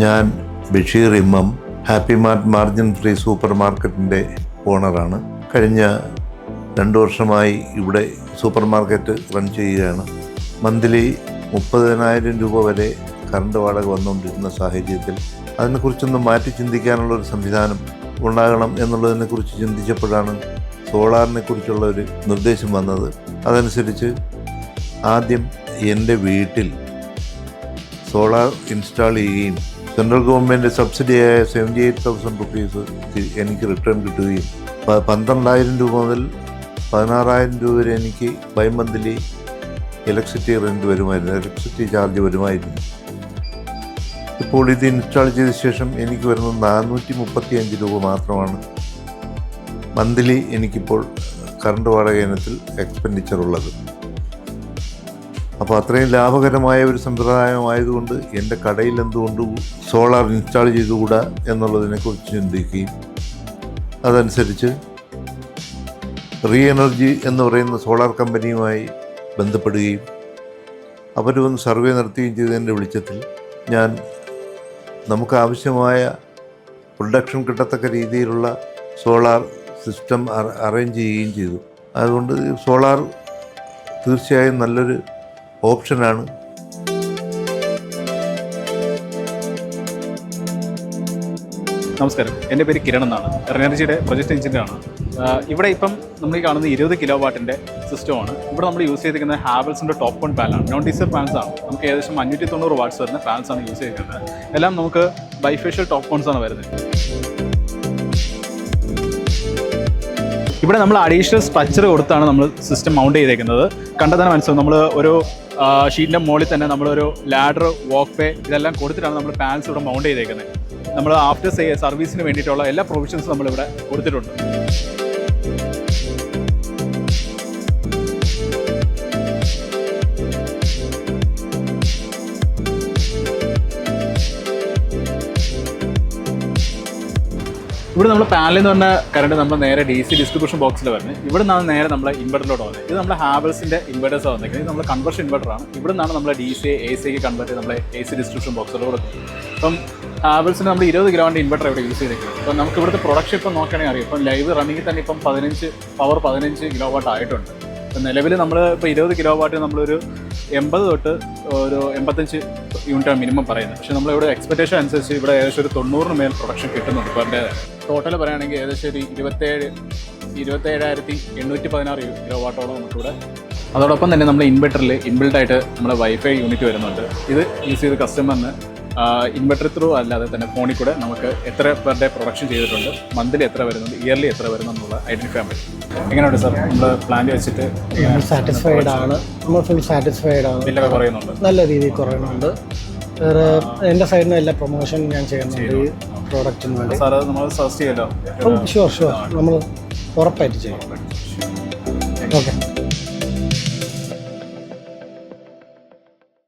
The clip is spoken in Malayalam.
ഞാൻ ബഷീർ ഇമ്മം happy mart margin free super മാർക്കറ്റിൻ്റെ ഓണറാണ്. കഴിഞ്ഞ 2 വർഷമായി ഇവിടെ സൂപ്പർ മാർക്കറ്റ് റൺ ചെയ്യുകയാണ്. മന്ത്ലി 30,000 രൂപ വരെ കറണ്ട് വാടക വന്നുകൊണ്ടിരുന്ന സാഹചര്യത്തിൽ അതിനെക്കുറിച്ചൊന്ന് മാറ്റി ചിന്തിക്കാനുള്ളൊരു സംവിധാനം ഉണ്ടാകണം എന്നുള്ളതിനെക്കുറിച്ച് ചിന്തിച്ചപ്പോഴാണ് സോളാറിനെ കുറിച്ചുള്ള ഒരു നിർദ്ദേശം വന്നത്. അതനുസരിച്ച് ആദ്യം എൻ്റെ വീട്ടിൽ സോളാർ ഇൻസ്റ്റാൾ ചെയ്യുകയും സെൻട്രൽ ഗവൺമെൻറ് സബ്സിഡിയായ 78,000 റുപ്പീസ് എനിക്ക് റിട്ടേൺ കിട്ടുകയും 12,000 രൂപ മുതൽ 16,000 രൂപ വരെ എനിക്ക് ബൈ മന്ത്ലി ഇലക്ട്രിസിറ്റി റെൻറ്റ് വരുമായിരുന്നു, ഇലക്ട്രിസിറ്റി ചാർജ് വരുമായിരുന്നു. ഇപ്പോൾ ഇത് ഇൻസ്റ്റാൾ ചെയ്ത ശേഷം എനിക്ക് വരുന്നത് 435 രൂപ മാത്രമാണ് മന്ത്ലി എനിക്കിപ്പോൾ കറണ്ട് വാടക ഇനത്തിൽ എക്സ്പെൻഡിച്ചർ ഉള്ളത്. അപ്പോൾ അത്രയും ലാഭകരമായ ഒരു സമ്പ്രദായമായതുകൊണ്ട് എൻ്റെ കടയിൽ എന്തുകൊണ്ട് സോളാർ ഇൻസ്റ്റാൾ ചെയ്തുകൂടാ എന്നുള്ളതിനെക്കുറിച്ച് ചിന്തിക്കുകയും അതനുസരിച്ച് റീ എനർജി എന്ന് പറയുന്ന സോളാർ കമ്പനിയുമായി ബന്ധപ്പെടുകയും അവർ വന്ന് സർവേ നടത്തുകയും ചെയ്തതിൻ്റെ വെളിച്ചത്തിൽ ഞാൻ നമുക്ക് ആവശ്യമായ പ്രൊഡക്ഷൻ കിട്ടത്തക്ക രീതിയിലുള്ള സോളാർ സിസ്റ്റം അറേഞ്ച് ചെയ്യുകയും ചെയ്തു. അതുകൊണ്ട് സോളാർ തീർച്ചയായും നല്ലൊരു ഓപ്ഷനാണ്. നമസ്കാരം, എൻ്റെ പേര് കിരൺ എന്നാണ്. എനർജിയുടെ പ്രൊജക്ട് എഞ്ചിനീയറാണ്. ഇവിടെ ഇപ്പം നമ്മൾ ഈ കാണുന്ന 20 കിലോ വാട്ടിൻ്റെ സിസ്റ്റമാണ്. ഇവിടെ നമ്മൾ യൂസ് ചെയ്തിരിക്കുന്നത് ഹാവൽസിൻ്റെ ടോപ്പ് 1 പാനലാണ്. നോൺ ഡീസൽ പാൻസാണ്. നമുക്ക് ഏകദേശം 590 വാട്ട്സ് വരുന്ന പാൻസാണ് യൂസ് ചെയ്തിരിക്കുന്നത്. എല്ലാം നമുക്ക് ബൈഫേഷ്യൽ ടോപ്പ് 1സാണ് വരുന്നത്. ഇവിടെ നമ്മൾ അഡീഷണൽ സ്ട്രക്ചർ കൊടുത്താണ് നമ്മൾ സിസ്റ്റം മൗണ്ട് ചെയ്തേക്കുന്നത്. കണ്ടാൽ തന്നെ മനസ്സിലാവും, നമ്മൾ ഒരു ഷീറ്റിൻ്റെ മുകളിൽ തന്നെ നമ്മളൊരു ലാഡർ, വാക്ക് വേ ഇതെല്ലാം കൊടുത്തിട്ടാണ് നമ്മൾ പാനൽസ് ഇവിടെ മൗണ്ട് ചെയ്തേക്കുന്നത്. നമ്മൾ ആഫ്റ്റർ സർവീസിന് വേണ്ടിയിട്ടുള്ള എല്ലാ പ്രൊവിഷൻസും നമ്മളിവിടെ കൊടുത്തിട്ടുണ്ട്. ഇവിടെ നമ്മൾ പാനലിൽ നിന്ന് പറഞ്ഞ കറണ്ട് നമ്മൾ നേരെ DC ഡിസ്ട്രിബ്യൂഷൻ ബോക്സിൽ വരുന്നത്. ഇവിടെ നിന്നാണ് നേരെ നമ്മളെ ഇൻവെർട്ടറിലോട്ട് വന്നത്. ഇത് നമ്മുടെ ഹാവൽസിൻ്റെ ഇൻവെർട്ടേഴ്സാണ് വന്നിരിക്കുന്നത്. ഇത് നമ്മൾ കൺവേർഷൻ ഇൻവെർട്ടറാണ്. ഇവിടെ നിന്നാണ് നമ്മൾ DC AC കൺവേർട്ട് ചെയ്ത് നമ്മളെ AC ഡിസ്ട്രിബ്യൂഷൻ ബോക്സിലോട്ട് കൊടുക്കുന്നത്. അപ്പം ഹാവൽസിന് നമ്മൾ 20 കിലോവാട്ടിൻ്റെ ഇൻവെർട്ടർ ഇവിടെ യൂസ് ചെയ്തിരിക്കുന്നത്. അപ്പം നമുക്ക് ഇവിടുത്തെ പ്രൊഡക്ഷൻ ഇപ്പം നോക്കുകയാണെങ്കിൽ അറിയാം. ഇപ്പം ലൈവ് റണ്ണിങ്ങിൽ തന്നെ ഇപ്പം 15 കിലോ വാട്ട് ആയിട്ടുണ്ട്. ഇപ്പം നിലവിൽ നമ്മൾ ഇപ്പോൾ 20 കിലോ വാട്ട് നമ്മളൊരു 80 തൊട്ട് ഒരു 85 യൂണിറ്റാണ് മിനിമം പറയുന്നത്. പക്ഷേ നമ്മളിവിടെ എക്സ്പെക്ടേഷൻ അനുസരിച്ച് ഇവിടെ ഏകദേശം ഒരു 90 മേൽ പ്രൊഡക്ഷൻ കിട്ടുന്നുണ്ട് പെർ ഡേ. ടോട്ടൽ പറയുകയാണെങ്കിൽ ഏകദേശം ഒരു 27,816 കിലോ വാട്ടോളം നമുക്കിവിടെ. അതോടൊപ്പം തന്നെ നമ്മുടെ ഇൻവെർട്ടറിൽ ഇൻബിൽഡായിട്ട് നമ്മുടെ വൈഫൈ യൂണിറ്റ് വരുന്നുണ്ട്. ഇത് യൂസ് ചെയ്ത് കസ്റ്റമറിന് ഇൻവെർട്ടർ ത്രൂ അല്ലാതെ തന്നെ ഫോണിൽ കൂടെ നമുക്ക് എത്ര പെർ ഡേ പ്രൊഡക്ഷൻ ചെയ്തിട്ടുണ്ട്, മന്ത്ലി എത്ര വരുന്നുണ്ട്, ഇയർലി എത്ര വരുന്നു എന്നുള്ള ഐഡൻറ്റിഫൈ ചെയ്യാൻ പറ്റും. എങ്ങനെയുണ്ട് സാർ നമ്മൾ പ്ലാൻ വെച്ചിട്ട്? സാറ്റിസ്ഫൈഡ് ആണ്, നമ്മൾ ഫുൾ സാറ്റിസ്ഫൈഡ് ആണ്. ബില്ലൊക്കെ കുറയുന്നുണ്ട്, നല്ല രീതിയിൽ കുറയുന്നുണ്ട്. വേറെ എൻ്റെ സൈഡിൽ നിന്ന് എല്ലാ പ്രൊമോഷൻ ഞാൻ ചെയ്യുന്നുണ്ട് ഈ പ്രോഡക്റ്റിന് വേണ്ടി. സാർ നമ്മൾ സജസ്റ്റ് ചെയ്യല്ലോ? ഷുവർ നമ്മൾ ഉറപ്പായിട്ട് ചെയ്യും. ഓക്കെ.